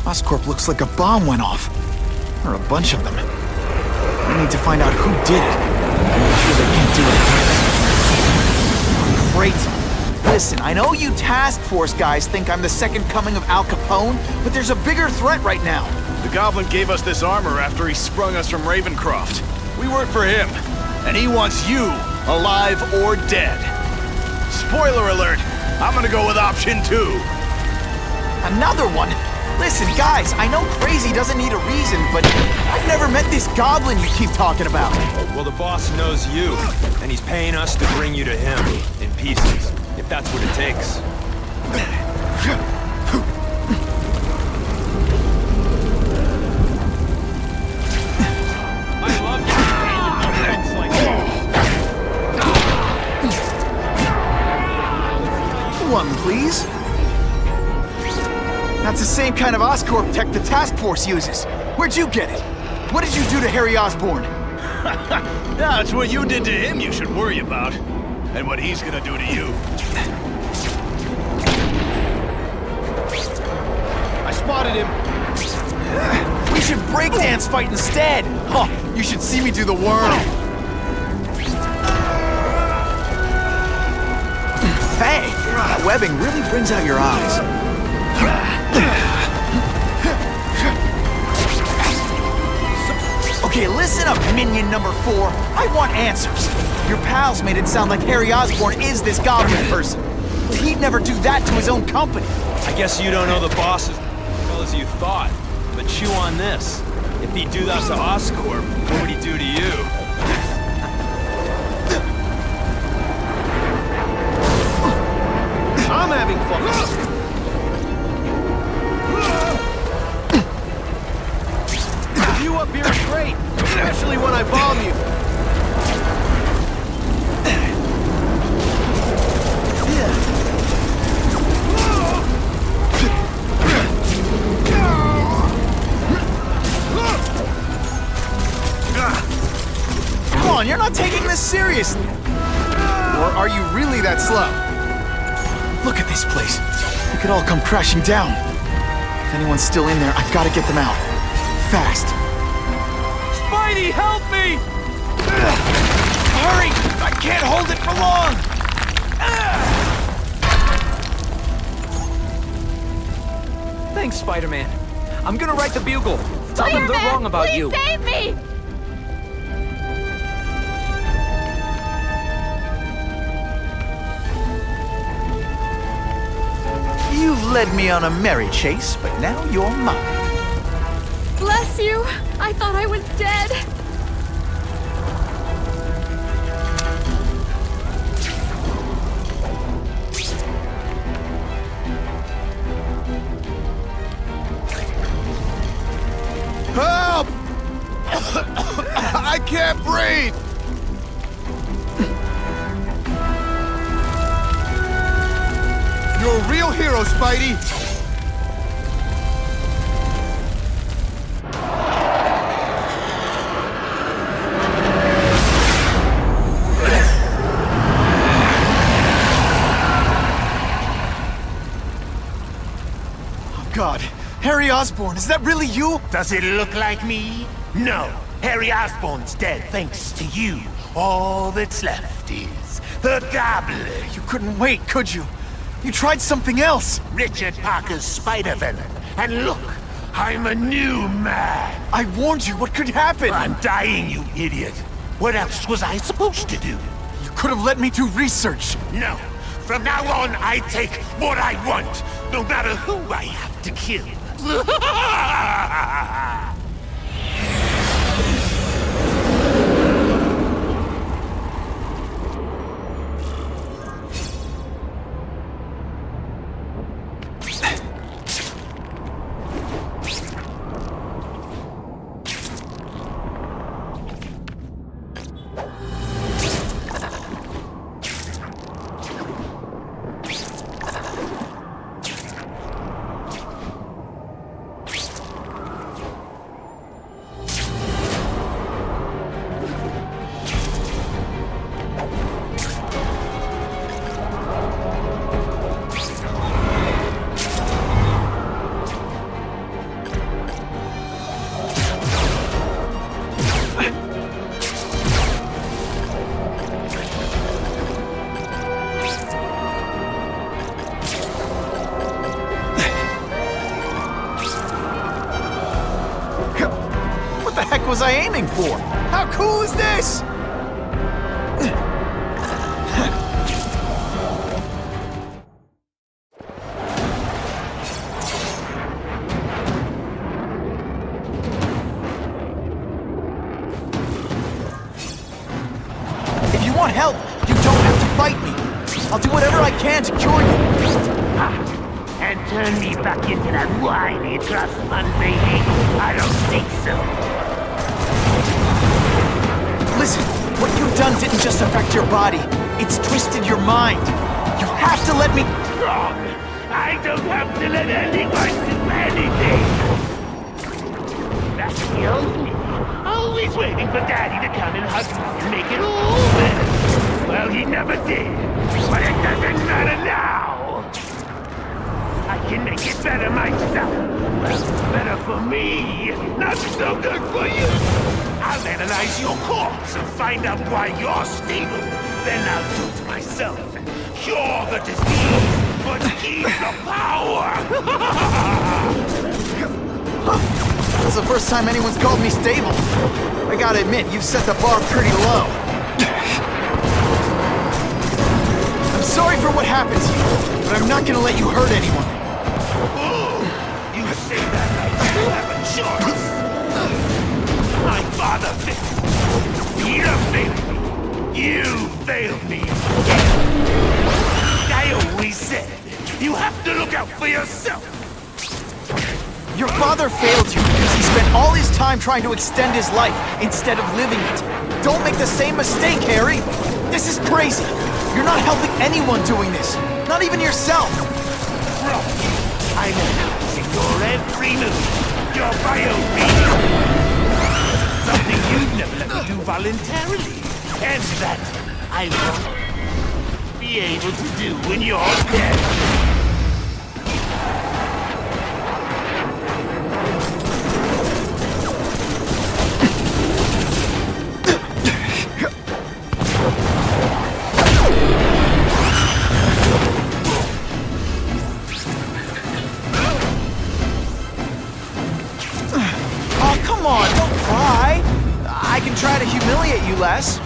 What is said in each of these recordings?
Oscorp looks like a bomb went off. Or a bunch of them. We need to find out who did it. I'm sure they can't do it again. Great. Listen, I know you task force guys think I'm the second coming of Al Capone, but there's a bigger threat right now. The Goblin gave us this armor after he sprung us from Ravencroft. We work for him, and he wants you alive or dead. Spoiler alert, I'm gonna go with option 2. Another one? Listen, guys, I know crazy doesn't need a reason, but I've never met this Goblin you keep talking about. Well, the boss knows you, and he's paying us to bring you to him, in pieces, if that's what it takes. I love your friends like that. One, please. That's the same kind of Oscorp tech the task force uses. Where'd you get it? What did you do to Harry Osborn? Yeah, it's what you did to him you should worry about. And what he's gonna do to you. I spotted him. We should breakdance fight instead. Huh, you should see me do the worm. Hey, that webbing really brings out your eyes. Okay, listen up, minion number 4. I want answers. Your pals made it sound like Harry Osborn is this Goblin person. But he'd never do that to his own company. I guess you don't know the boss as well as you thought, but chew on this. If he'd do that to Oscorp, what would he do to you? I'm having fun. The view up here is great, especially when I bomb you. Come on, you're not taking this seriously. Or are you really that slow? Look at this place. It could all come crashing down. If anyone's still in there, I've got to get them out. Fast. Spidey, help me! Hurry! I can't hold it for long! Thanks, Spider-Man. I'm gonna write the Bugle. Tell them they're wrong about please you. Save me! You've led me on a merry chase, but now you're mine. Bless you! I thought I was dead! Help! I can't breathe! You're a real hero, Spidey! Oh, God. Harry Osborn, is that really you? Does it look like me? No. Harry Osborn's dead thanks to you. All that's left is the Goblin. You couldn't wait, could you? You tried something else. Richard Parker's Spider-Venom. And look, I'm a new man. I warned you what could happen. I'm dying, you idiot. What else was I supposed to do? You could have let me do research. No. From now on, I take what I want, no matter who I have to kill. What the heck was I aiming for? How cool is this? If you want help, you don't have to fight me. I'll do whatever I can to cure you. And turn me back into that whiny trust fund baby? I don't think so. Listen, what you've done didn't just affect your body. It's twisted your mind. You have to let me... Wrong! I don't have to let anyone do anything! That's the only... Always waiting for Daddy to come and hug me and make it all better. Well, he never did. But it doesn't matter now! I can make it better myself. Well, better for me, not so good for you. I'll analyze your corpse and find out why you're stable. Then I'll do it myself and cure the disease, but keep the power! This is the first time anyone's called me stable. I gotta admit, you've set the bar pretty low. I'm sorry for what happened to you, but I'm not gonna let you hurt anyone. You say that like you have a choice. My father failed. Peter failed me. You failed me. I always said, you have to look out for yourself. Your father failed you because he spent all his time trying to extend his life instead of living it. Don't make the same mistake, Harry. This is crazy. You're not helping anyone doing this. Not even yourself. Bro, I'm analyzing your every move. Your biobeat. Something you'd never let me do voluntarily. And that I won't be able to do when you're dead. Come on, don't cry. I can try to humiliate you less.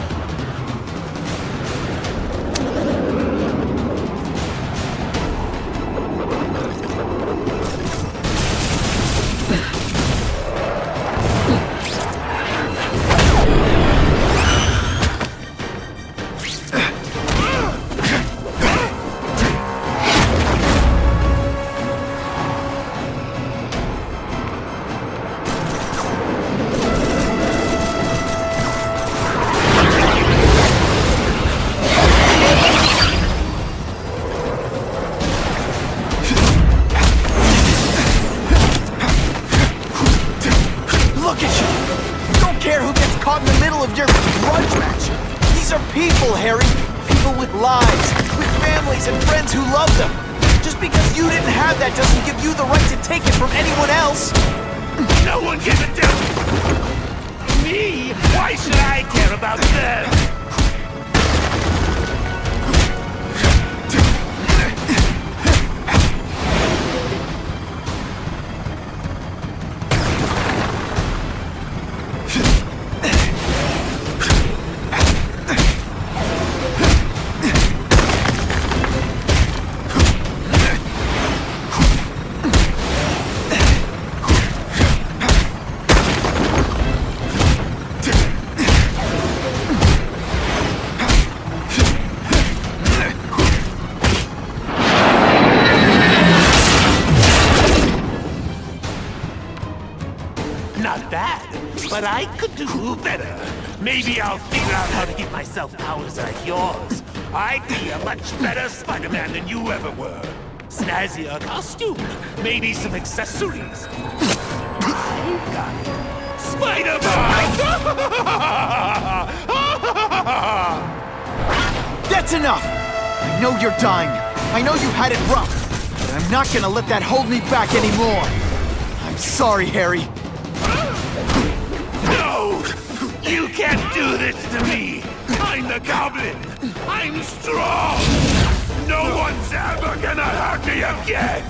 Caught in the middle of your grudge match. These are people, Harry. People with lives, with families and friends who love them. Just because you didn't have that doesn't give you the right to take it from anyone else. No one gives a damn. Me? Why should I care about them? Not bad, but I could do better. Maybe I'll figure out how to give myself powers like yours. I'd be a much better Spider-Man than you ever were. Snazzier costume, maybe some accessories. You got it. Spider-Man! That's enough! I know you're dying. I know you had it rough. But I'm not gonna let that hold me back anymore. I'm sorry, Harry. No! You can't do this to me! I'm the Goblin! I'm strong! No one's ever gonna hurt me again!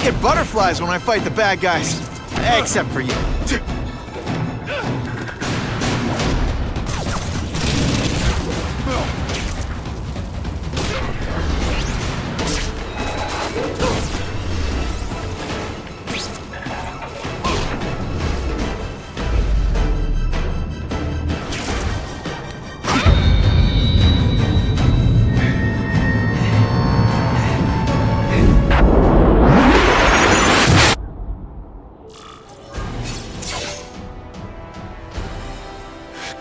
get butterflies when I fight the bad guys. Except for you.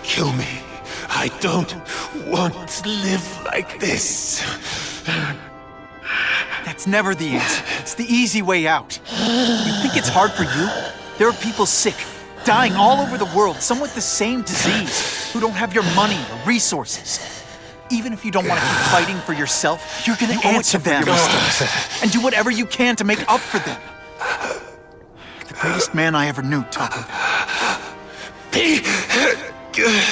Kill me. I don't want to live like this. That's never the answer. It's the easy way out. You think it's hard for you? There are people sick, dying all over the world, some with the same disease, who don't have your money or resources. Even if you don't want to keep fighting for yourself, you're gonna answer for your mistakes and do whatever you can to make up for them. The greatest man I ever knew taught me that. Be good.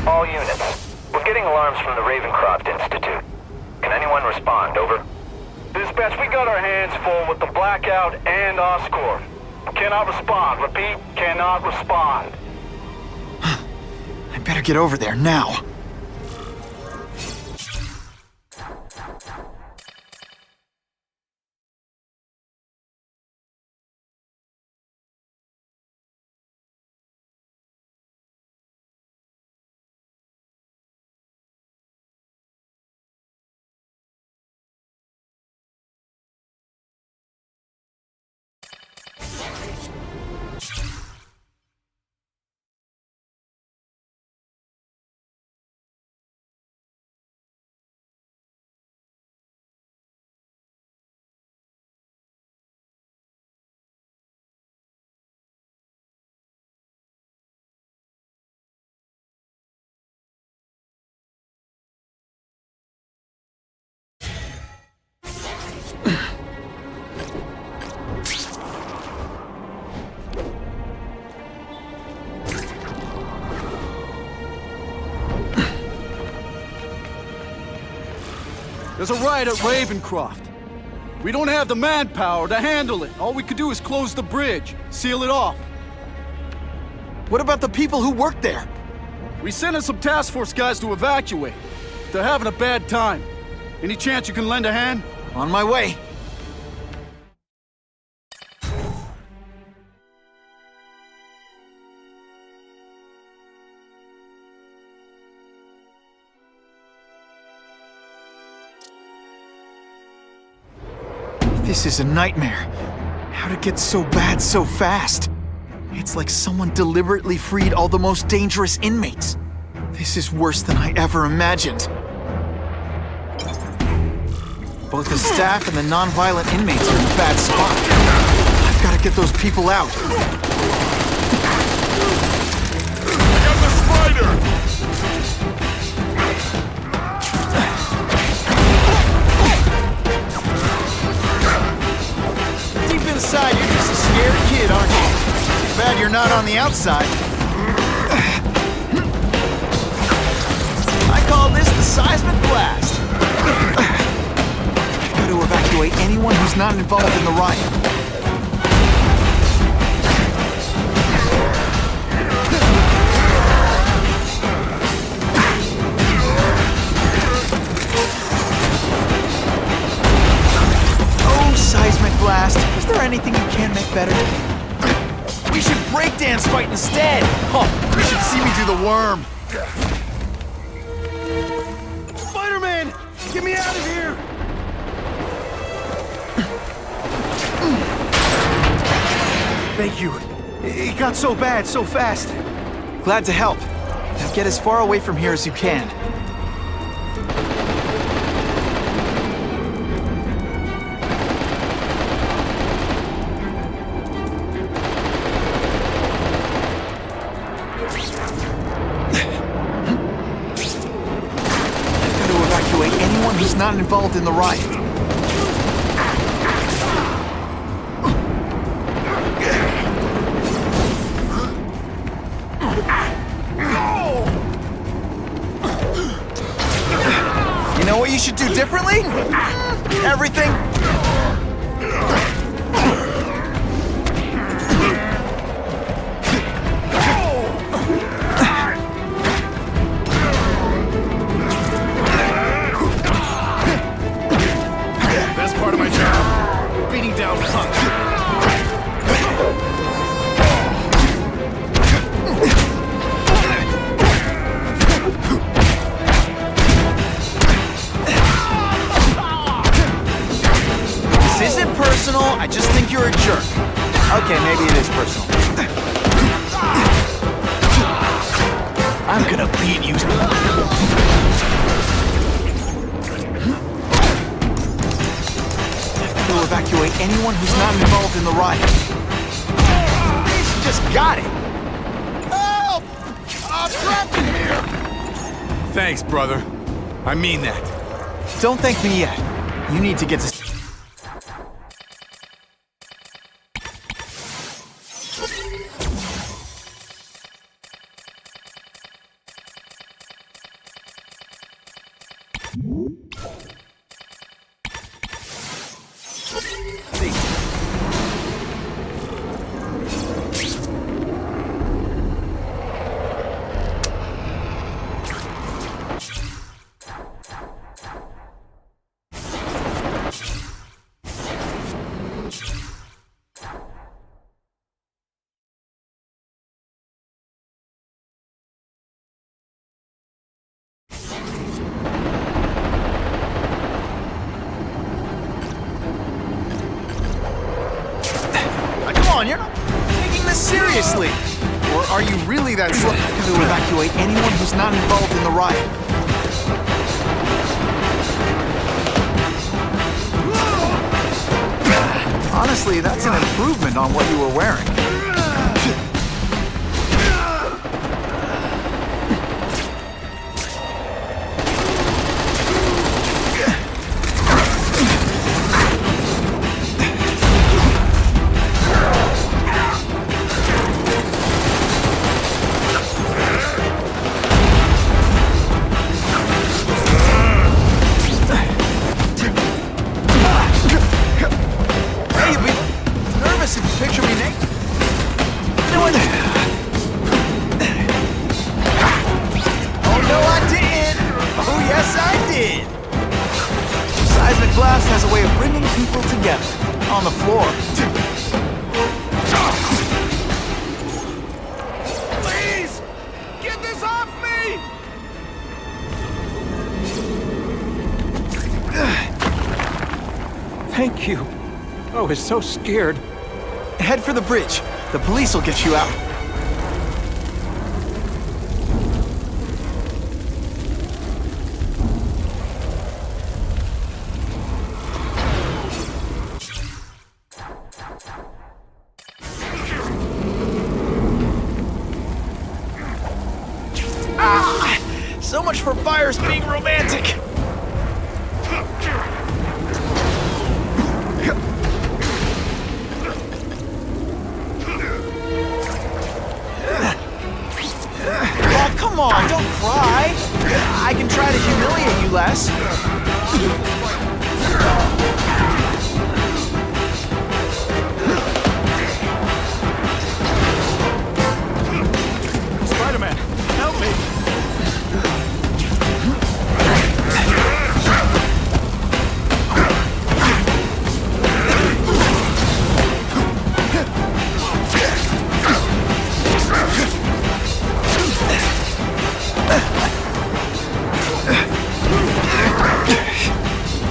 All units. We're getting alarms from the Ravencroft Institute. Can anyone respond? Over. Dispatch, we got our hands full with the Blackout and Oscorp. Cannot respond. Repeat, cannot respond. I better get over there now. There's a riot at Ravencroft. We don't have the manpower to handle it. All we could do is close the bridge, seal it off. What about the people who work there? We sent in some task force guys to evacuate. They're having a bad time. Any chance you can lend a hand? On my way. This is a nightmare. How'd it get so bad so fast? It's like someone deliberately freed all the most dangerous inmates. This is worse than I ever imagined. Both the staff and the non-violent inmates are in a bad spot. I've got to get those people out. I got the spider! Inside, you're just a scared kid, aren't you? Too bad you're not on the outside. I call this the seismic blast. I've got to evacuate anyone who's not involved in the riot. Seismic blast. Is there anything you can make better? We should breakdance fight instead. Oh, you should see me do the worm. Spider-Man! Get me out of here! Thank you. It got so bad so fast. Glad to help. Now get as far away from here as you can. not involved in the riot. You know what you should do differently? Everything. Best part of my job, beating down punks. This isn't personal, I just think you're a jerk. Okay, maybe it is personal. I'm gonna beat you. We'll evacuate anyone who's not involved in the riot. She just got it. Help! I'm trapped in here! Thanks, brother. I mean that. Don't thank me yet. You need to get to... Come on, you're not taking this seriously. Or are you really that slow to evacuate anyone who's not involved in the riot? Honestly, that's an improvement on what you were wearing. Blast has a way of bringing people together. On the floor. Please! Get this off me! Thank you. I was so scared. Head for the bridge. The police will get you out. So much for fires being romantic! Oh, come on, don't cry! I can try to humiliate you less. Spider-Man, help me!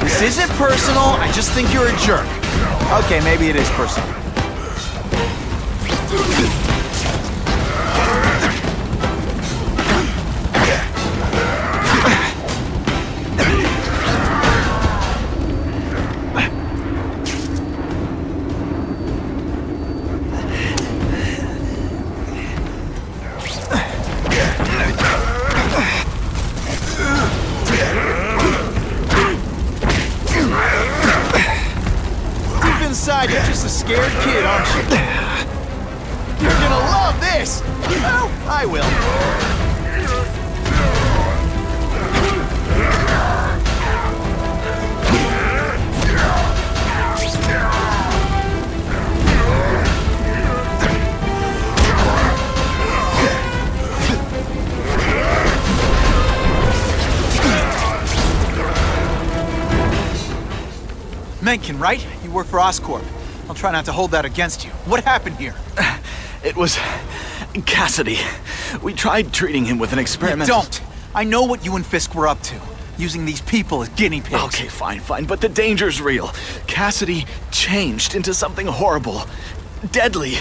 This isn't personal, I just think you're a jerk. Okay, maybe it is personal. scared kid, aren't you? You're gonna love this! Oh, I will. Mencken, right? You work for Oscorp. I'll try not to hold that against you. What happened here? It was Cassidy. We tried treating him with an experiment. Don't! I know what you and Fisk were up to. Using these people as guinea pigs. Okay, fine, but the danger's real. Cassidy changed into something horrible, deadly,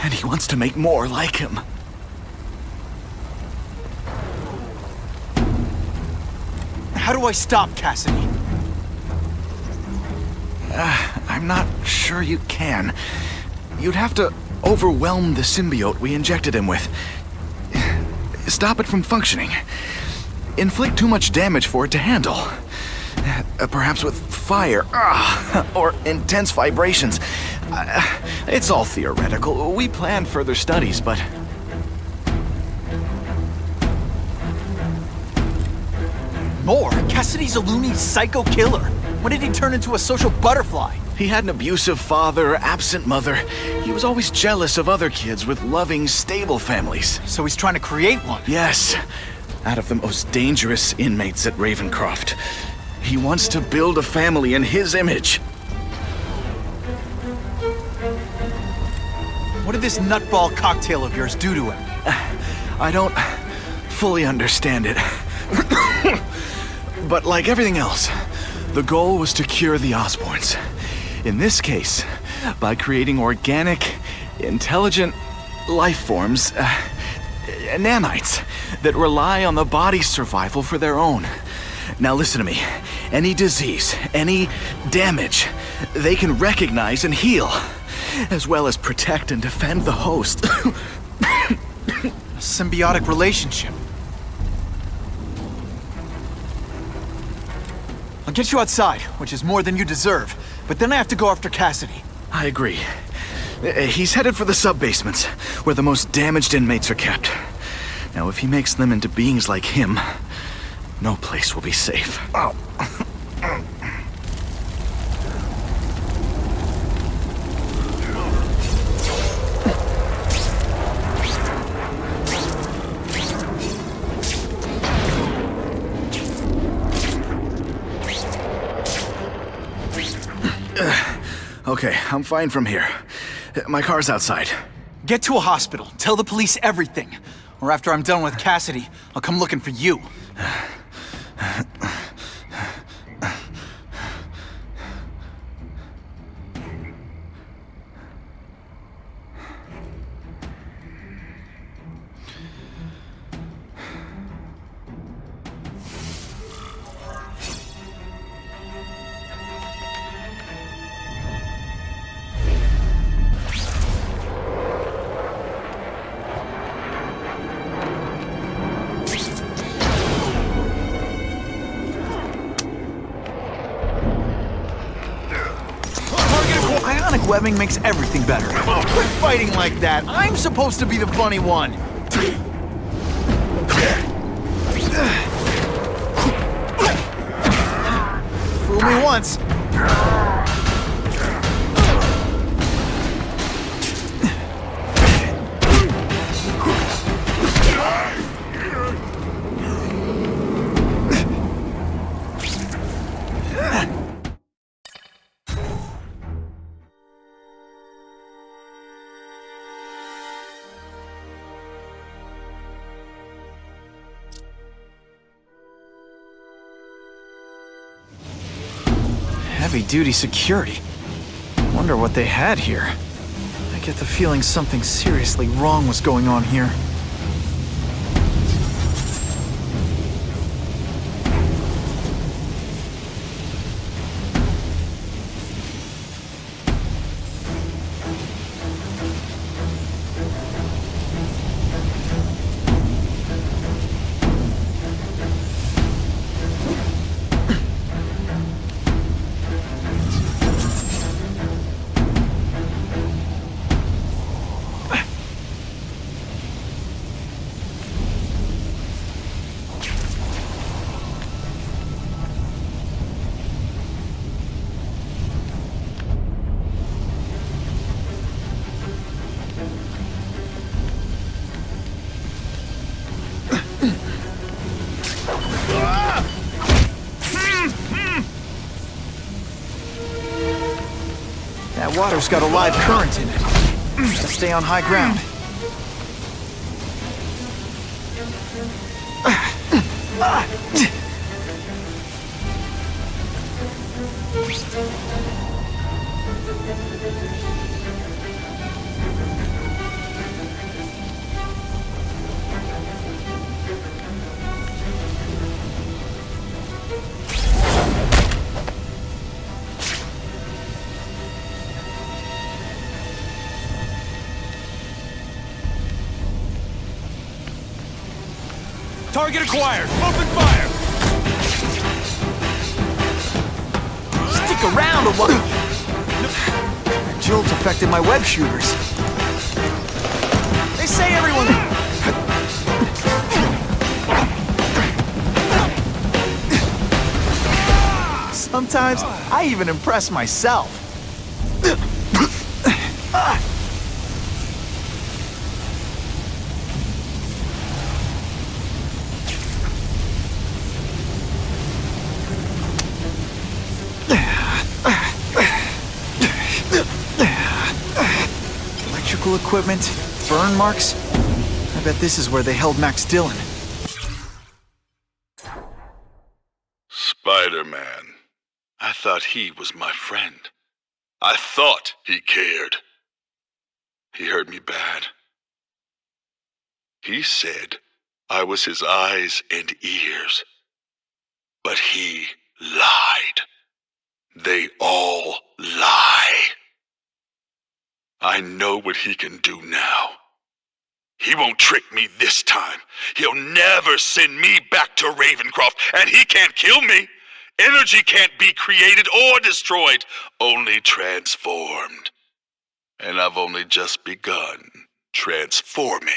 and he wants to make more like him. How do I stop Cassidy? I'm not sure you can. You'd have to overwhelm the symbiote we injected him with. Stop it from functioning. Inflict too much damage for it to handle. Perhaps with fire, or intense vibrations. It's all theoretical. We planned further studies, but... More? Cassidy's a loony psycho killer. When did he turn into a social butterfly? He had an abusive father, absent mother. He was always jealous of other kids with loving, stable families. So he's trying to create one? Yes. Out of the most dangerous inmates at Ravencroft. He wants to build a family in his image. What did this nutball cocktail of yours do to him? I don't fully understand it. But like everything else, the goal was to cure the Osborns. In this case, by creating organic, intelligent life forms, nanites, that rely on the body's survival for their own. Now listen to me. Any disease, any damage, they can recognize and heal, as well as protect and defend the host. A symbiotic relationship. I'll get you outside, which is more than you deserve. But then I have to go after Cassidy. I agree. He's headed for the sub-basements, where the most damaged inmates are kept. Now, if he makes them into beings like him, no place will be safe. Oh. Okay, I'm fine from here. My car's outside. Get to a hospital. Tell the police everything. Or after I'm done with Cassidy, I'll come looking for you. Ionic webbing makes everything better. Quit fighting like that. I'm supposed to be the funny one. Fool me once. Heavy-duty security. Wonder what they had here. I get the feeling something seriously wrong was going on here. water's got a live current in it. Gotta stay on high ground. Target acquired! Open fire! Stick around a while. That jolt affected my web shooters. They say everyone... Sometimes I even impress myself. Electrical equipment, burn marks. I bet this is where they held Max Dillon. Spider-Man. I thought he was my friend. I thought he cared. He hurt me bad. He said I was his eyes and ears. But he lied. They all lie. I know what he can do now. He won't trick me this time. He'll never send me back to Ravencroft, and he can't kill me. Energy can't be created or destroyed, only transformed. And I've only just begun transforming.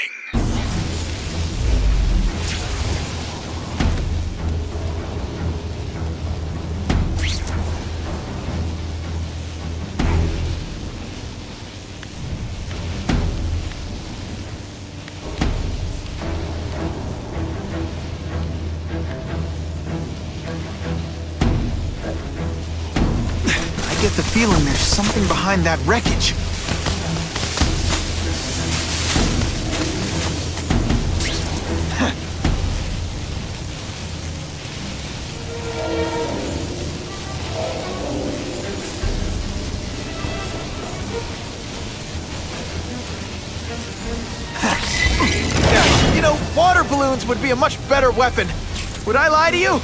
I get the feeling there's something behind that wreckage. Yeah, you know, water balloons would be a much better weapon. Would I lie to you?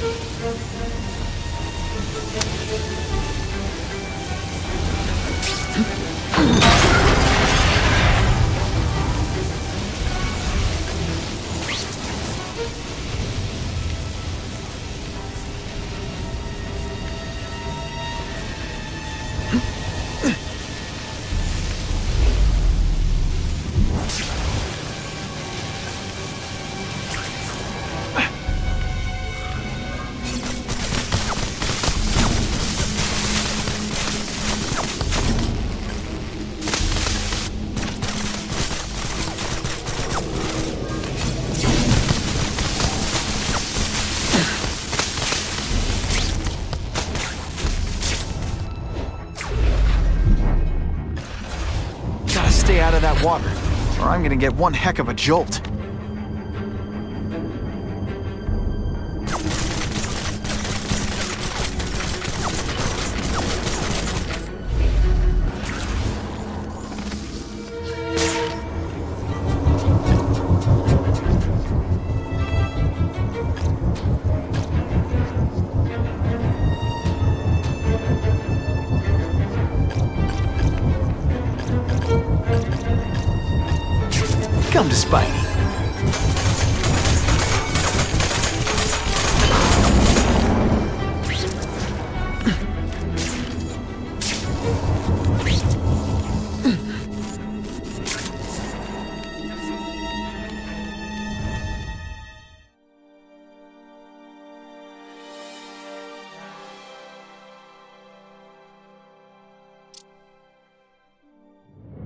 Stay out of that water, or I'm gonna get one heck of a jolt. Come to Spidey.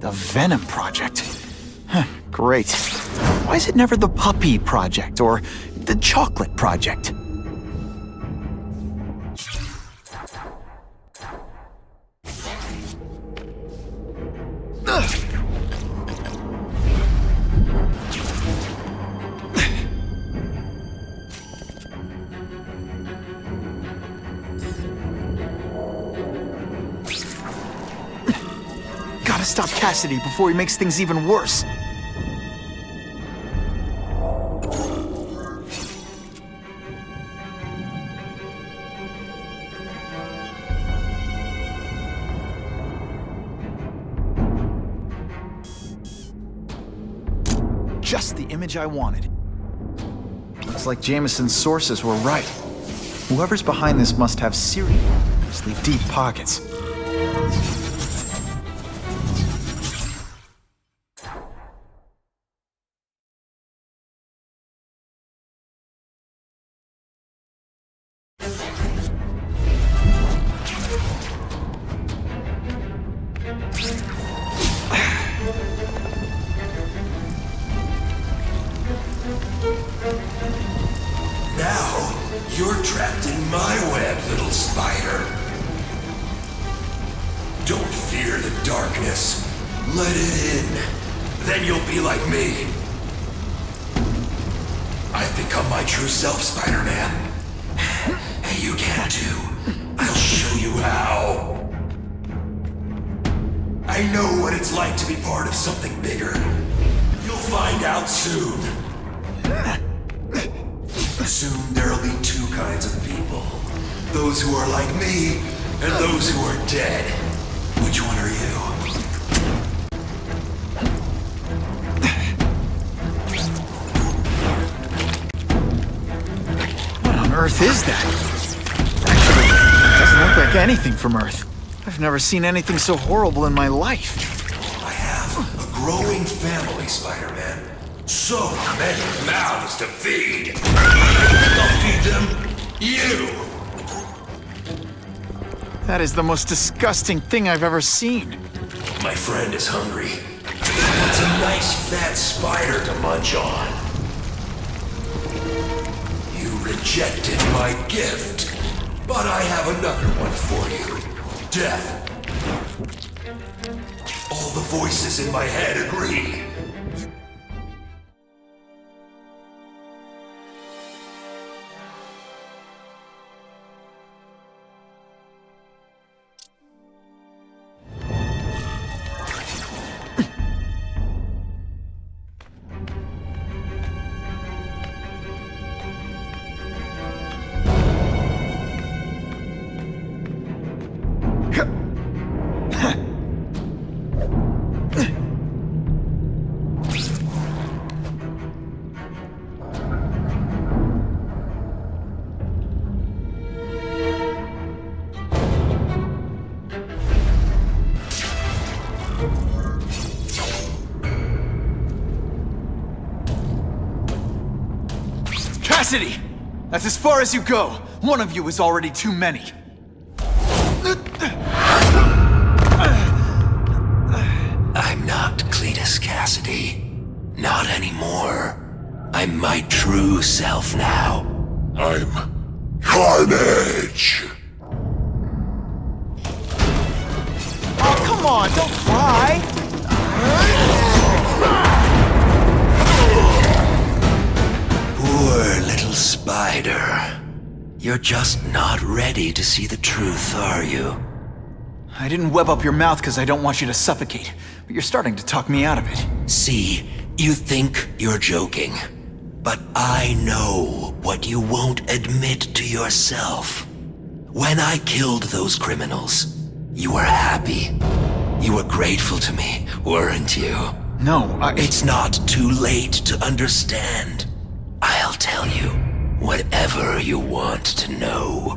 The Venom Project. Huh, great. Why is it never the Puppy Project or the Chocolate Project? stop Cassidy before he makes things even worse. Just the image I wanted. Looks like Jameson's sources were right. Whoever's behind this must have seriously deep pockets. Now, you're trapped in my web, little spider. Don't fear the darkness. Let it in. Then you'll be like me. I've become my true self, Spider-Man. And you can too. I'll show you how. I know what it's like to be part of something bigger. You'll find out soon. Soon there'll be two kinds of people. Those who are like me, and those who are dead. Which one are you? What on earth is that? Actually, it doesn't look like anything from Earth. I've never seen anything so horrible in my life. I have a growing family, Spider-Man. So many mouths to feed. I'll feed them you. That is the most disgusting thing I've ever seen. My friend is hungry. Wants a nice fat spider to munch on. You rejected my gift, but I have another one for you. Death. All the voices in my head agree. Cassidy! That's as far as you go. One of you is already too many. I'm not Cletus Cassidy. Not anymore. I'm my true self now. I'm Carnage. Oh, come on, don't cry! Poor little spider. You're just not ready to see the truth, are you? I didn't web up your mouth because I don't want you to suffocate, but you're starting to talk me out of it. See, you think you're joking, but I know what you won't admit to yourself. When I killed those criminals, you were happy. You were grateful to me, weren't you? No, It's not too late to understand. I'll tell you whatever you want to know.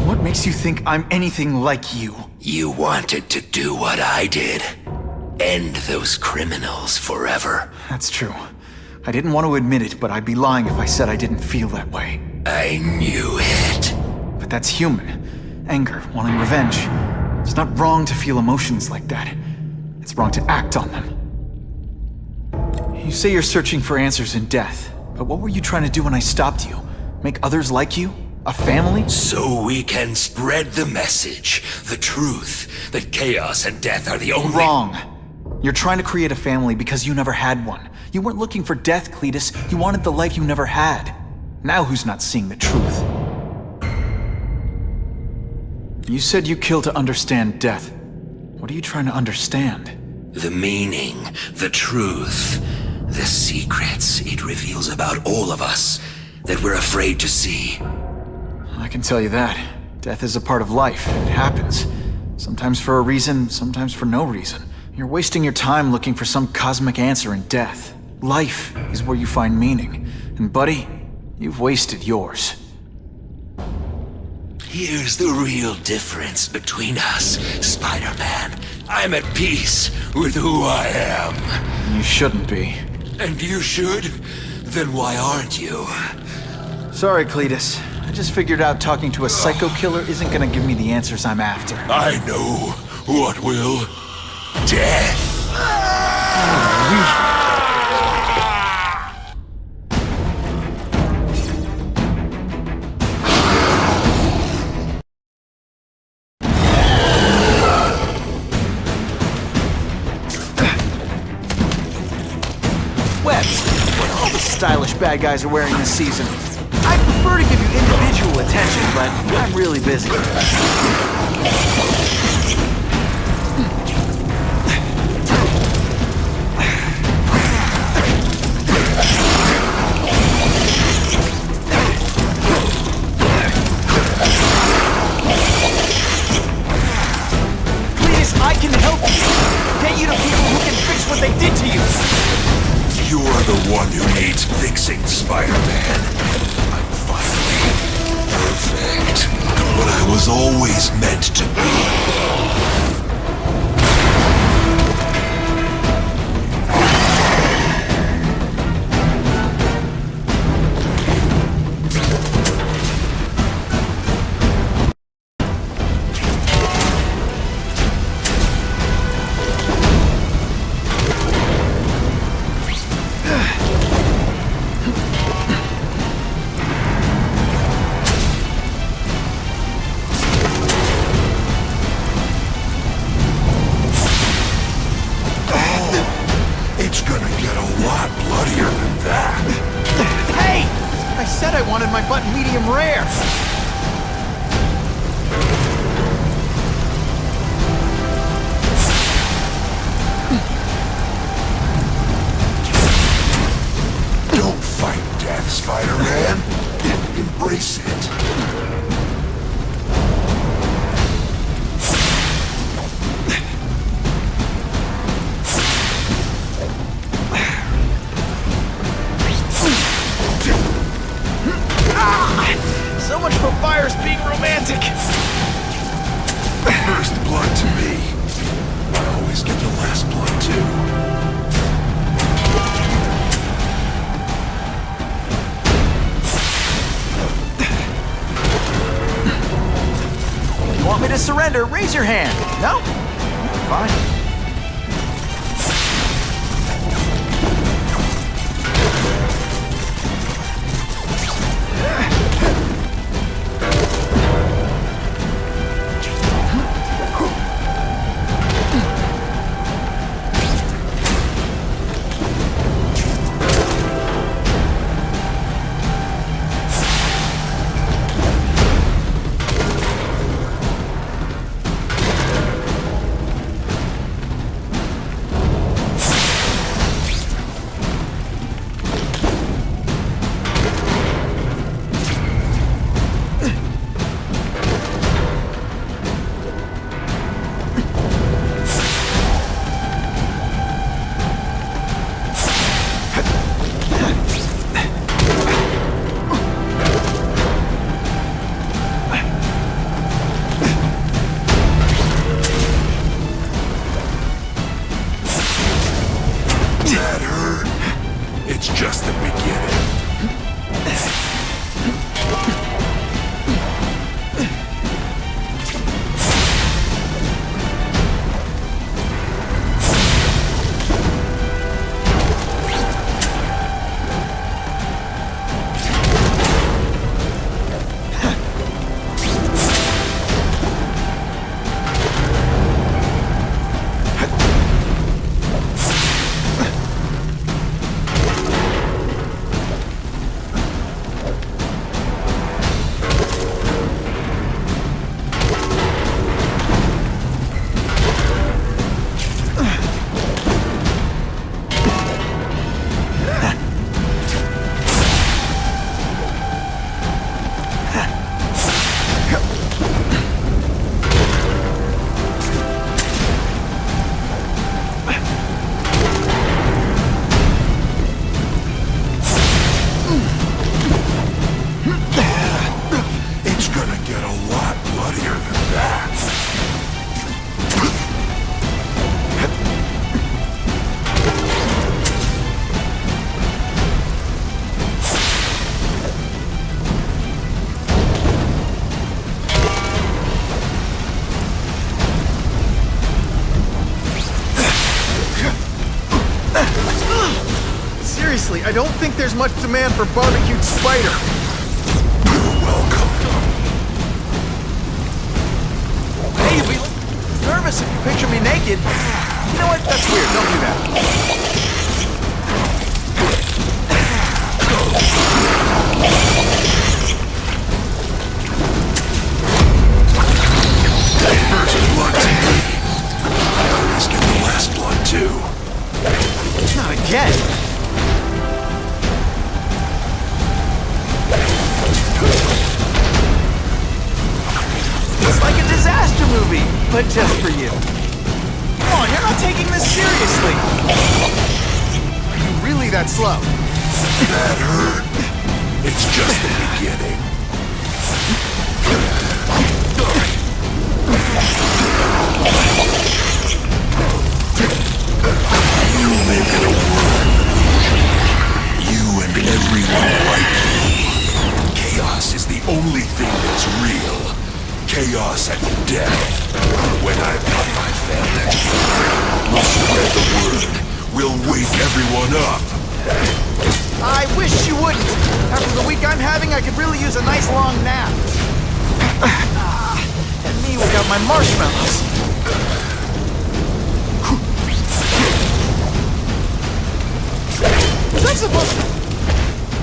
What makes you think I'm anything like you? You wanted to do what I did. End those criminals forever. That's true. I didn't want to admit it, but I'd be lying if I said I didn't feel that way. I knew it. But that's human. Anger, wanting revenge. It's not wrong to feel emotions like that. It's wrong to act on them. You say you're searching for answers in death, but what were you trying to do when I stopped you? Make others like you? A family? So we can spread the message, the truth, that chaos and death are the only— Wrong. You're trying to create a family because you never had one. You weren't looking for death, Cletus. You wanted the life you never had. Now who's not seeing the truth? You said you kill to understand death. What are you trying to understand? The meaning, the truth, the secrets it reveals about all of us that we're afraid to see. I can tell you that. Death is a part of life. It happens. Sometimes for a reason, sometimes for no reason. You're wasting your time looking for some cosmic answer in death. Life is where you find meaning. And buddy, you've wasted yours. Here's the real difference between us, Spider-Man. I'm at peace with who I am. You shouldn't be. And you should? Then why aren't you? Sorry, Cletus. I just figured out talking to a psycho killer isn't gonna give me the answers I'm after. I know what will. Death. All the stylish bad guys are wearing this season. I prefer to give you individual attention, but I'm really busy. Please, I can help you. Get you to people who can fix what they did to you. You're the one who needs fixing, Spider-Man. I'm finally perfect. But I was always meant to be. It's gonna get a lot bloodier than that. Hey! I said I wanted my butt medium rare. Don't fight death, Spider-Man. Embrace it. So much for fires being romantic. First blood to me. I always get the last blood, too. You want me to surrender? Raise your hand. No? Fine. seriously, I don't think there's much demand for barbecued spider. You're welcome. Hey, you'll be nervous if you picture me naked. You know what? That's weird. Don't do that. First blood to me. Let's get the last blood too. Not again. It's like a disaster movie, but just for you. Come on, you're not taking this seriously. Are you really that slow? That hurt. It's just the beginning. You live in a world of illusion. You and everyone like you. Chaos is the only thing that's real. Chaos and death. When I've got my family, we'll spread the word. We'll wake everyone up. I wish you wouldn't. After the week I'm having, I could really use a nice long nap. And me without my marshmallows. Was that supposed to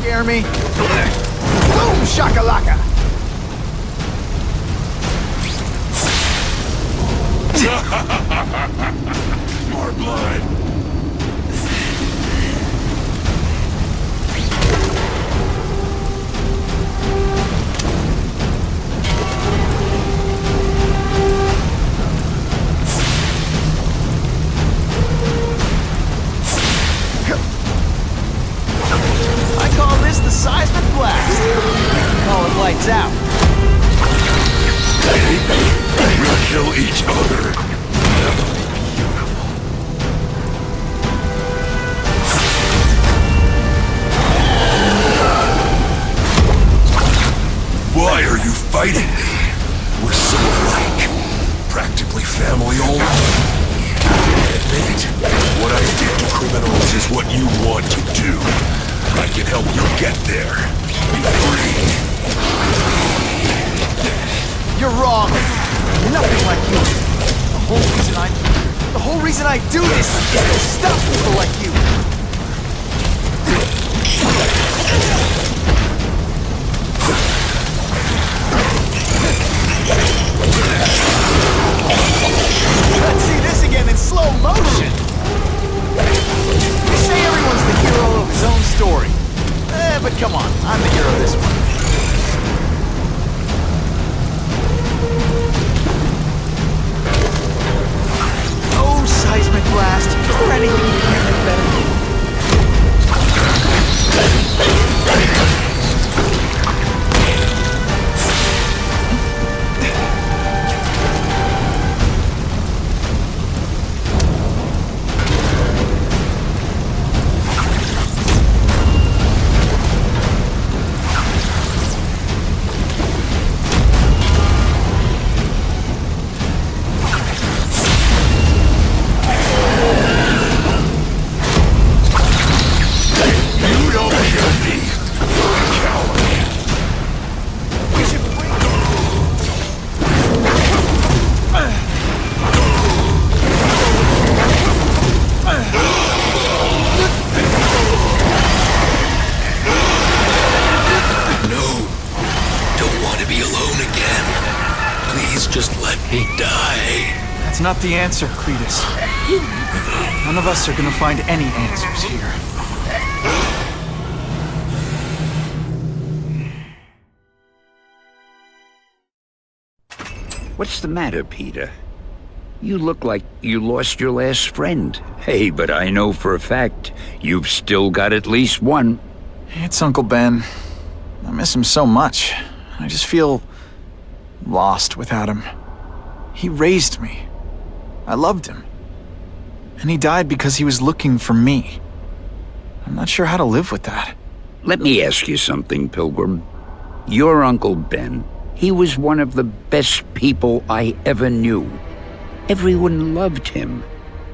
scare me? Boom shakalaka! More blood. I call this the seismic blast. Call it lights out. We'll kill each other. Why are you fighting me? We're so alike. Practically family already. Admit it. What I did to criminals is what you want to do. I can help you get there. Be free. You're wrong. You're nothing like you. The whole reason I do this is to stop people like you. Let's see this again in slow motion. They say everyone's the hero of his own story. But come on, I'm the hero of this one. Oh, seismic blast. Is there anything you can make better? Not the answer, Cletus. None of us are gonna find any answers here. What's the matter, Peter? You look like you lost your last friend. Hey, but I know for a fact you've still got at least one. It's Uncle Ben. I miss him so much. I just feel lost without him. He raised me. I loved him. And he died because he was looking for me. I'm not sure how to live with that. Let me ask you something, Pilgrim. Your Uncle Ben, he was one of the best people I ever knew. Everyone loved him.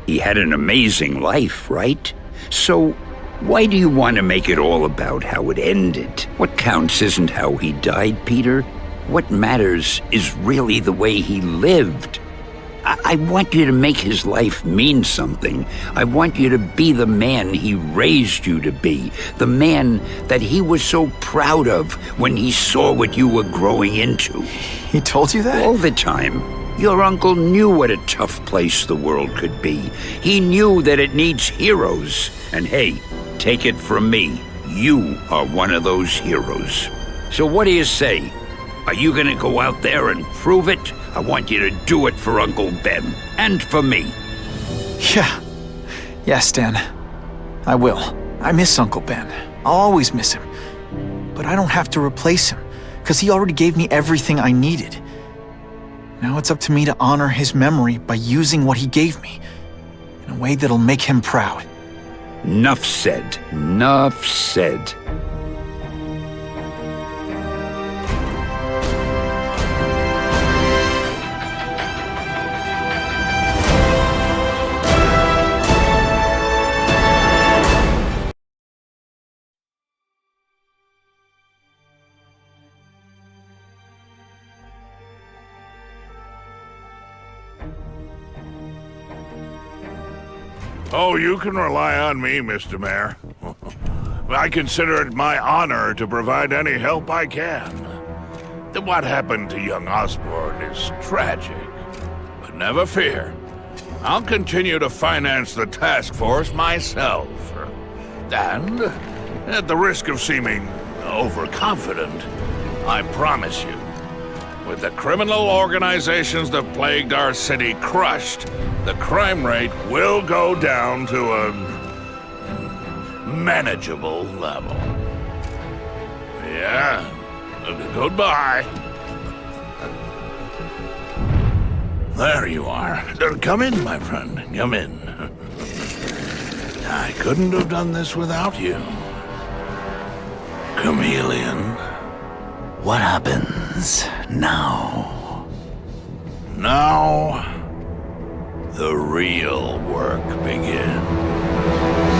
He had an amazing life, right? So, Why do you want to make it all about how it ended? What counts isn't how he died, Peter. What matters is really the way he lived. I want you to make his life mean something. I want you to be the man he raised you to be. The man that he was so proud of when he saw what you were growing into. He told you that? All the time. Your uncle knew what a tough place the world could be. He knew that it needs heroes. And hey, take it from me, you are one of those heroes. So what do you say? Are you gonna go out there and prove it? I want you to do it for Uncle Ben, and for me. Yeah. Yes, Stan. I will. I miss Uncle Ben. I'll always miss him. But I don't have to replace him, because he already gave me everything I needed. Now it's up to me to honor his memory by using what he gave me, in a way that'll make him proud. Nuff said. Nuff said. Oh, you can rely on me, Mr. Mayor. I consider it my honor to provide any help I can. What happened to young Osborn is tragic, but never fear. I'll continue to finance the task force myself. And, at the risk of seeming overconfident, I promise you, with the criminal organizations that plagued our city crushed, the crime rate will go down to a manageable level. Yeah, goodbye. There you are. Come in, my friend. Come in. I couldn't have done this without you. Chameleon. What happens now? Now, the real work begins.